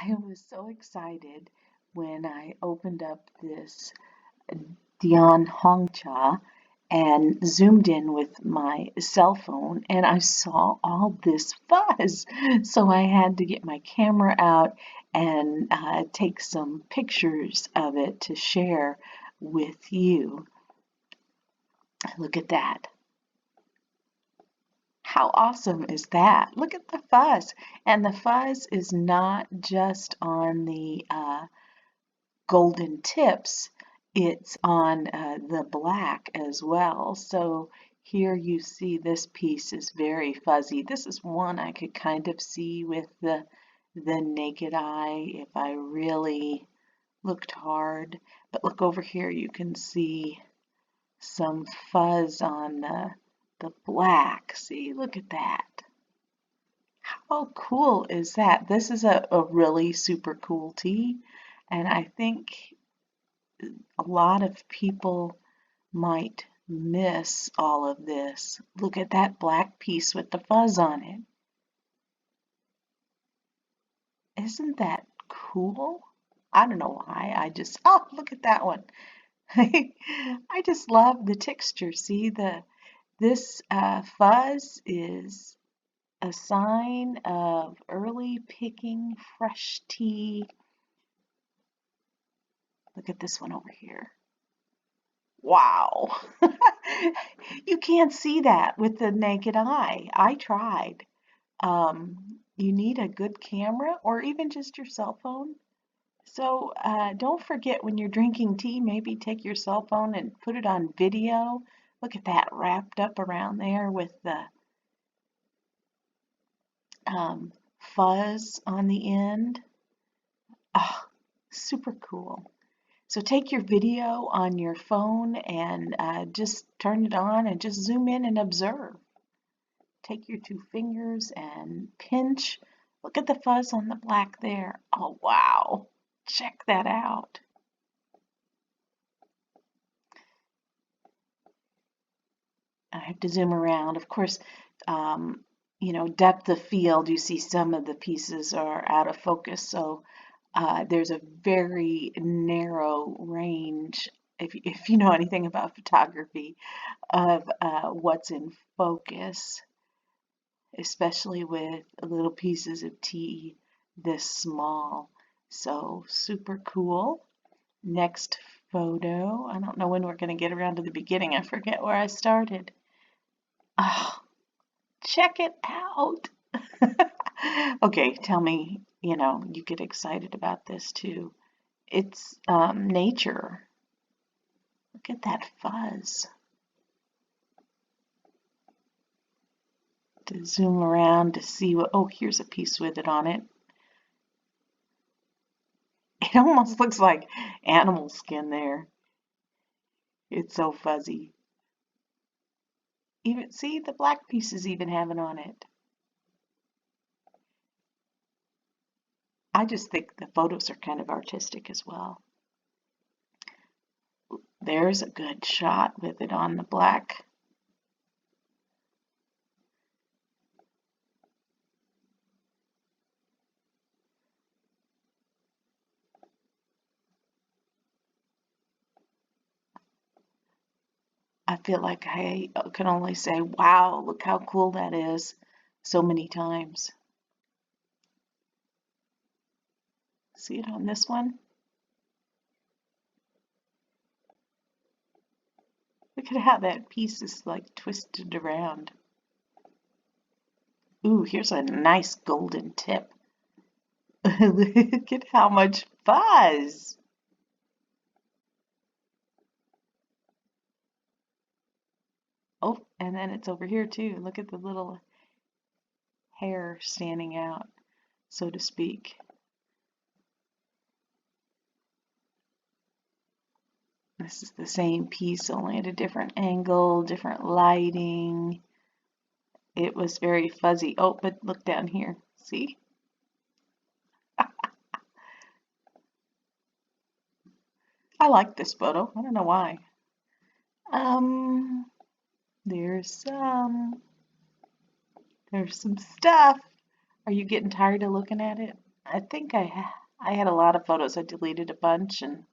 I was so excited when I opened up this Dian Hongcha and zoomed in with my cell phone and I saw all this fuzz. So I had to get my camera out and take some pictures of it to share with you. Look at that. How awesome is that? Look at the fuzz. And the fuzz is not just on the golden tips, it's on the black as well. So here you see this piece is very fuzzy. This is one I could kind of see with the naked eye if I really looked hard. But look over here, you can see some fuzz on the black. See, look at that. How cool is that? This is a really super cool tea, and I think a lot of people might miss all of this. Look at that black piece with the fuzz on it. Isn't that cool? I don't know why. Oh, look at that one. I just love the texture. See, this fuzz is a sign of early picking fresh tea. Look at this one over here. Wow. You can't see that with the naked eye. I tried. You need a good camera or even just your cell phone. So don't forget when you're drinking tea, maybe take your cell phone and put it on video. Look at that wrapped up around there with the fuzz on the end. Oh, super cool. So take your video on your phone and just turn it on and just zoom in and observe. Take your two fingers and pinch. Look at the fuzz on the black there. Oh, wow. Check that out. I have to zoom around. Of course, depth of field, you see some of the pieces are out of focus. So there's a very narrow range, if you know anything about photography, of what's in focus, especially with little pieces of tea this small. So super cool. Next photo. I don't know when we're going to get around to the beginning. I forget where I started. Oh, check it out. Okay, tell me, you get excited about this too. It's nature. Look at that fuzz. To zoom around to see what, oh, here's a piece with it on it. It almost looks like animal skin there. It's so fuzzy. Even see the black pieces even have it on it. I just think the photos are kind of artistic as well. There's a good shot with it on the black. I feel like I can only say, wow, look how cool that is so many times. See it on this one? Look at how that piece is like twisted around. Ooh, here's a nice golden tip. Look at how much fuzz. Oh, and then it's over here too. Look at the little hair standing out, so to speak. This is the same piece, only at a different angle, different lighting. It was very fuzzy. Oh, but look down here. See? I like this photo. I don't know why. Um, there's some stuff. Are you getting tired of looking at it? I think I had a lot of photos. I deleted a bunch, and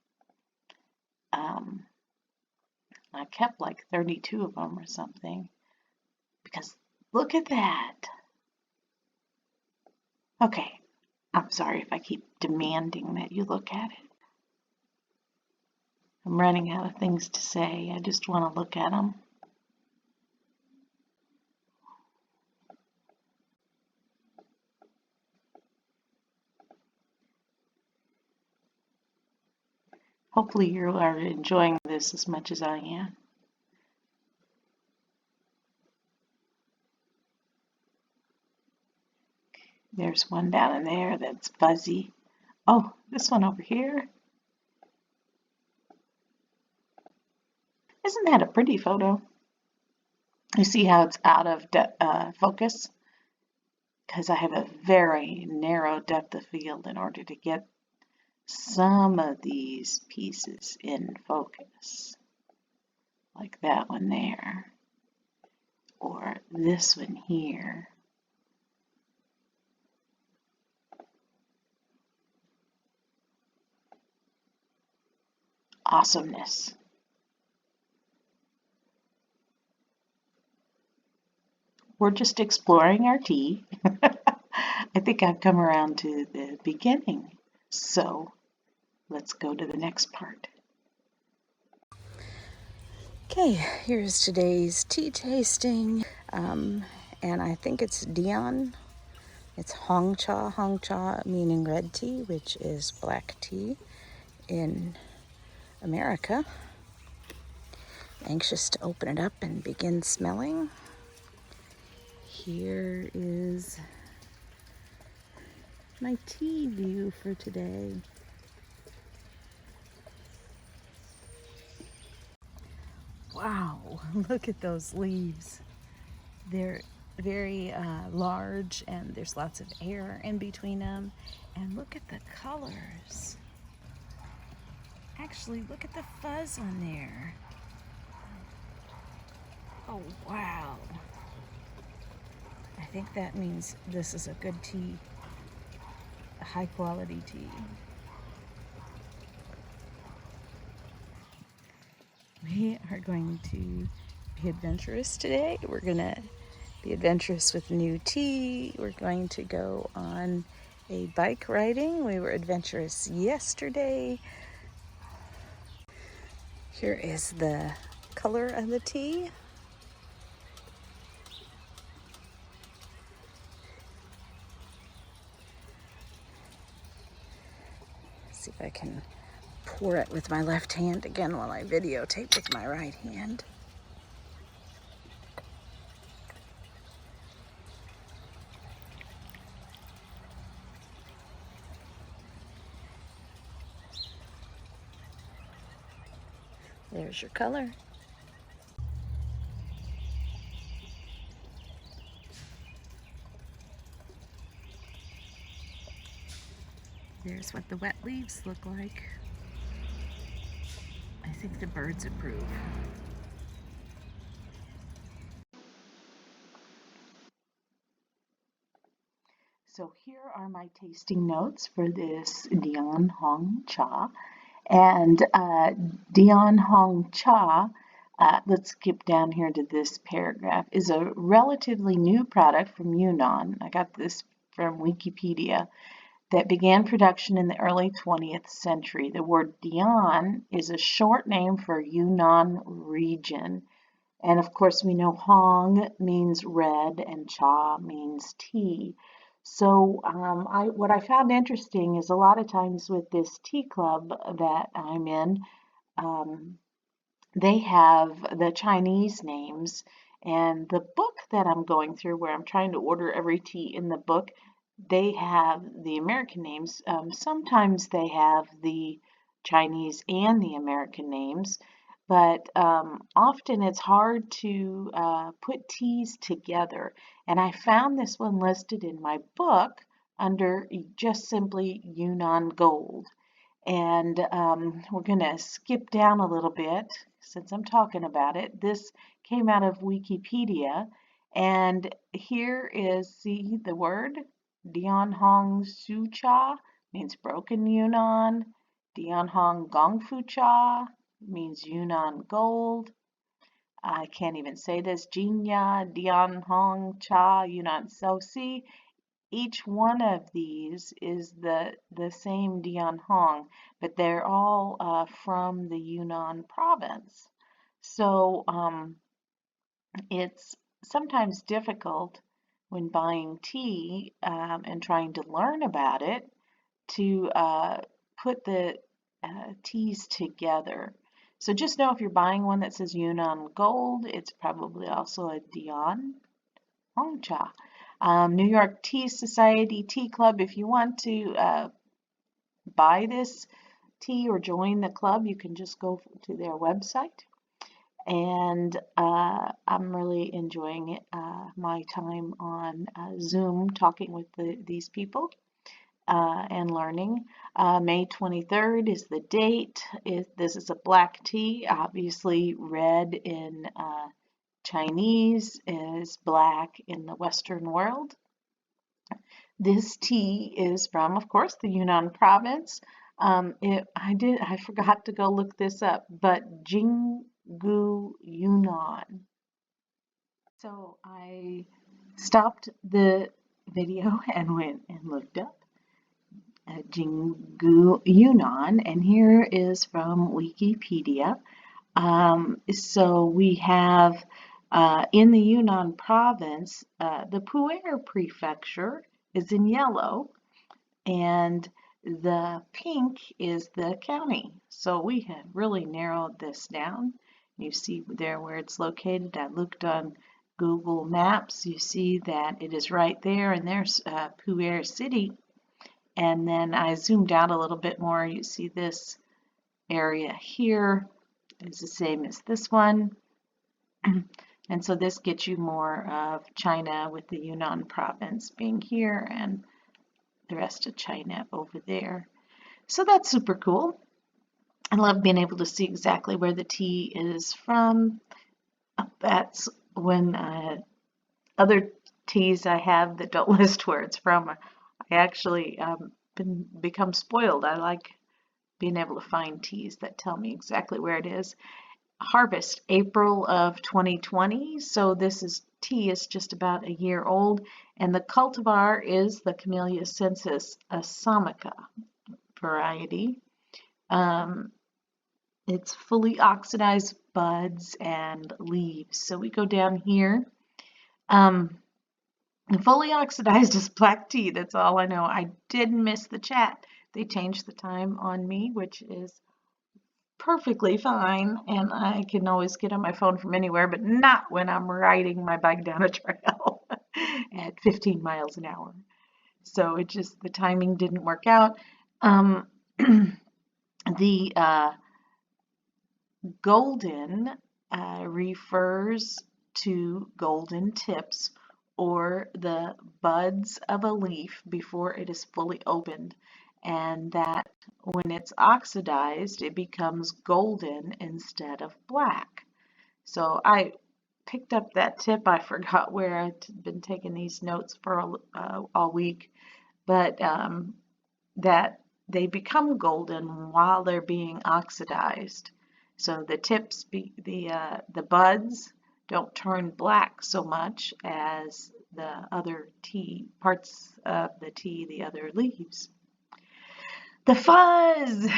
um, I kept like 32 of them or something, because look at that. Okay, I'm sorry if I keep demanding that you look at it. I'm running out of things to say. I just want to look at them. Hopefully you are enjoying this as much as I am. There's one down in there that's fuzzy. Oh, this one over here. Isn't that a pretty photo? You see how it's out of focus? Because I have a very narrow depth of field in order to get some of these pieces in focus. Like that one there. Or this one here. Awesomeness. We're just exploring our tea. I think I've come around to the beginning. So let's go to the next part. Okay, here's today's tea tasting. And I think it's Dian. It's Hong Cha meaning red tea, which is black tea in America. Anxious to open it up and begin smelling. Here is my tea view for today. Wow, look at those leaves. They're very large, and there's lots of air in between them. And look at the colors. Actually, look at the fuzz on there. Oh, wow. I think that means this is a good tea, a high quality tea. We are going to be adventurous today. We're going to be adventurous with new tea. We're going to go on a bike riding. We were adventurous yesterday. Here is the color of the tea. See if I can pour it with my left hand again while I videotape with my right hand. There's your color. There's what the wet leaves look like. I think the birds approve. So here are my tasting notes for this Dian Hong Cha. And Dian Hong Cha, let's skip down here to this paragraph, is a relatively new product from Yunnan. I got this from Wikipedia, that began production in the early 20th century. The word Dian is a short name for Yunnan region. And of course, we know Hong means red and Cha means tea. So what I found interesting is a lot of times with this tea club that I'm in, um, they have the Chinese names, and the book that I'm going through, where I'm trying to order every tea in the book, they have the American names. Sometimes they have the Chinese and the American names, but often it's hard to put teas together. And I found this one listed in my book under just simply Yunnan Gold. And we're going to skip down a little bit since I'm talking about it. This came out of Wikipedia, and here is, see the word, Dian Hong Su Cha means broken Yunnan. Dian Hong Gong Fu Cha means Yunnan gold. I can't even say this. Jinya Dian Hong Cha Yunnan. So see, each one of these is the same Dian Hong, but they're all from the Yunnan province. So it's sometimes difficult when buying tea and trying to learn about it to put the teas together. So just know if you're buying one that says Yunnan Gold, it's probably also a Dian Hongcha. New York Tea Society Tea Club, if you want to buy this tea or join the club, you can just go to their website. And I'm really enjoying it, my time on Zoom talking with these people and learning. May 23rd is the date. This is a black tea. Obviously, red in Chinese is black in the Western world. This tea is from, of course, the Yunnan province. I forgot to go look this up, but Jinggu Yunnan. So I stopped the video and went and looked up Jinggu Yunnan, and here is from Wikipedia. So we have in the Yunnan province, the Pu'er prefecture is in yellow, and the pink is the county. So we have really narrowed this down. You see there where it's located. I looked on Google Maps. You see that it is right there, and there's Pu'er City. And then I zoomed out a little bit more. You see this area here is the same as this one. And so this gets you more of China with the Yunnan province being here and the rest of China over there. So that's super cool. I love being able to see exactly where the tea is from. That's when other teas I have that don't list where it's from, I actually become spoiled. I like being able to find teas that tell me exactly where it is. Harvest, April of 2020. So this tea is just about a year old, and the cultivar is the Camellia sinensis assamica variety. It's fully oxidized buds and leaves. So we go down here. Fully oxidized is black tea. That's all I know. I did miss the chat. They changed the time on me, which is perfectly fine, and I can always get on my phone from anywhere, but not when I'm riding my bike down a trail at 15 miles an hour. So the timing didn't work out. The golden refers to golden tips or the buds of a leaf before it is fully opened, and that when it's oxidized, it becomes golden instead of black. So I picked up that tip. I forgot where I'd been taking these notes for all week, but that they become golden while they're being oxidized. So the tips, the buds don't turn black so much as the other tea, parts of the tea, the other leaves. The fuzz!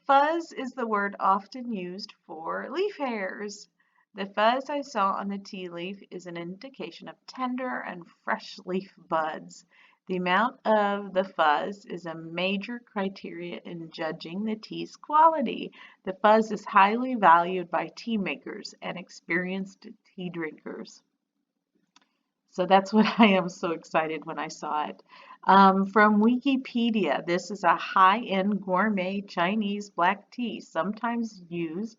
Fuzz is the word often used for leaf hairs. The fuzz I saw on the tea leaf is an indication of tender and fresh leaf buds. The amount of the fuzz is a major criteria in judging the tea's quality. The fuzz is highly valued by tea makers and experienced tea drinkers. So that's what I am so excited when I saw it. From Wikipedia, this is a high-end gourmet Chinese black tea, sometimes used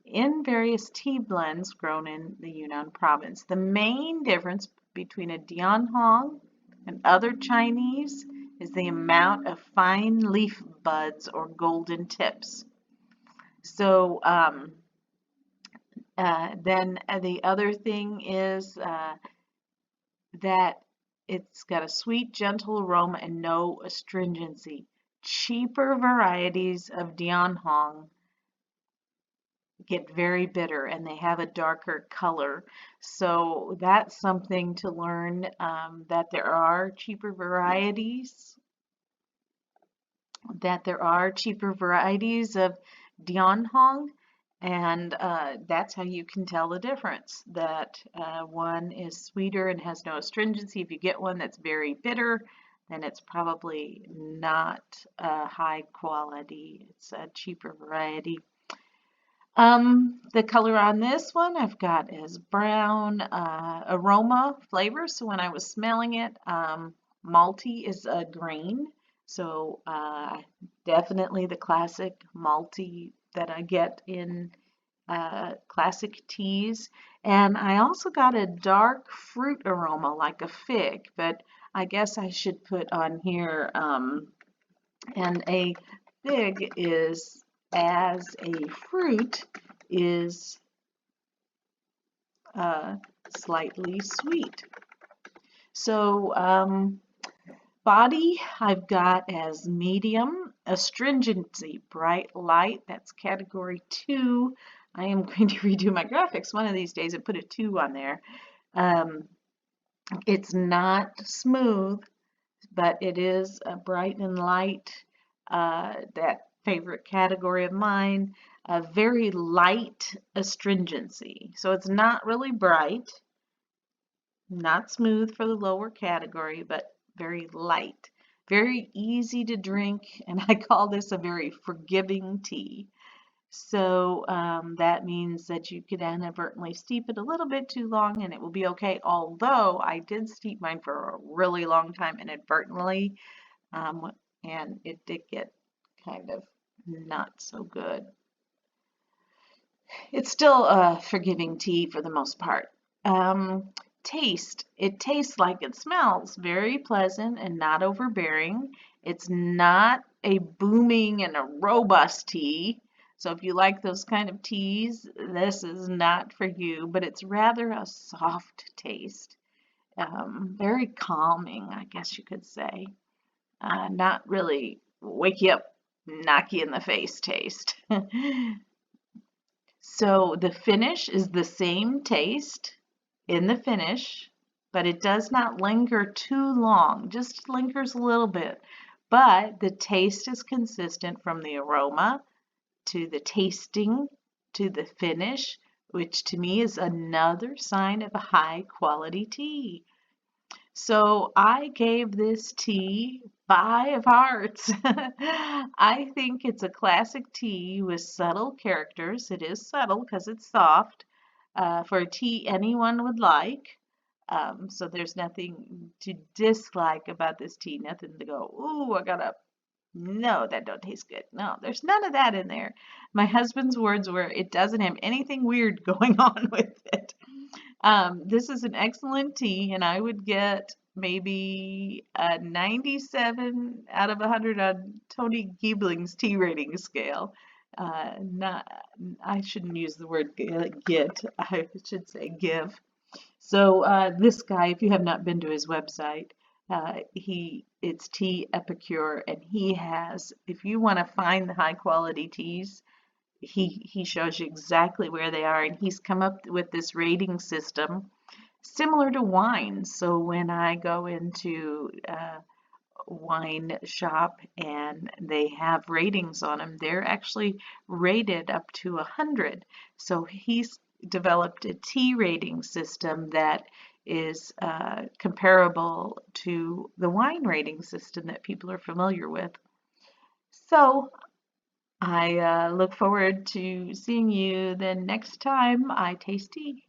in various tea blends grown in the Yunnan province. The main difference between a Dian Hong and other Chinese is the amount of fine leaf buds or golden tips. So then the other thing is that It's got a sweet, gentle aroma and no astringency. Cheaper varieties of Dian Hong get very bitter and they have a darker color. So that's something to learn, that there are cheaper varieties, of Dian Hong, and that's how you can tell the difference, that one is sweeter and has no astringency. If you get one that's very bitter, then it's probably not high quality. It's a cheaper variety. The color on this one I've got is brown, aroma flavor. So when I was smelling it, malty is a green. So definitely the classic malty that I get in classic teas. And I also got a dark fruit aroma like a fig, but I guess I should put on here, and a fig is, as a fruit, is slightly sweet. So body I've got as medium, astringency bright light, that's category 2. I am going to redo my graphics one of these days and put a 2 on there. It's not smooth, but it is a bright and light, that favorite category of mine. A very light astringency. So it's not really bright, not smooth for the lower category, but very light. Very easy to drink, and I call this a very forgiving tea. So that means that you could inadvertently steep it a little bit too long and it will be okay. Although I did steep mine for a really long time inadvertently, and it did get kind of not so good. It's still a forgiving tea for the most part. Taste. It tastes like it smells. Very pleasant and not overbearing. It's not a booming and a robust tea. So if you like those kind of teas, this is not for you, but it's rather a soft taste. Very calming, I guess you could say. Not really wake you up, knock you in the face taste. So the finish is the same taste in the finish, but it does not linger too long, just lingers a little bit. But the taste is consistent from the aroma to the tasting to the finish, which to me is another sign of a high quality tea. So I gave this tea 5 hearts. I think it's a classic tea with subtle characters. It is subtle because it's soft, for a tea anyone would like. So there's nothing to dislike about this tea. Nothing to go, ooh, no, that don't taste good. No, there's none of that in there. My husband's words were, it doesn't have anything weird going on with it. This is an excellent tea, and I would get maybe a 97 out of 100 on Tony Giebling's tea rating scale. Not, I shouldn't use the word get, I should say give. So this guy, if you have not been to his website, it's Tea Epicure, and he has, if you want to find the high quality teas, he shows you exactly where they are, and he's come up with this rating system similar to wine. So when I go into a wine shop and they have ratings on them, they're actually rated up to 100. So he's developed a tea rating system that is comparable to the wine rating system that people are familiar with. So I look forward to seeing you the next time I taste tea.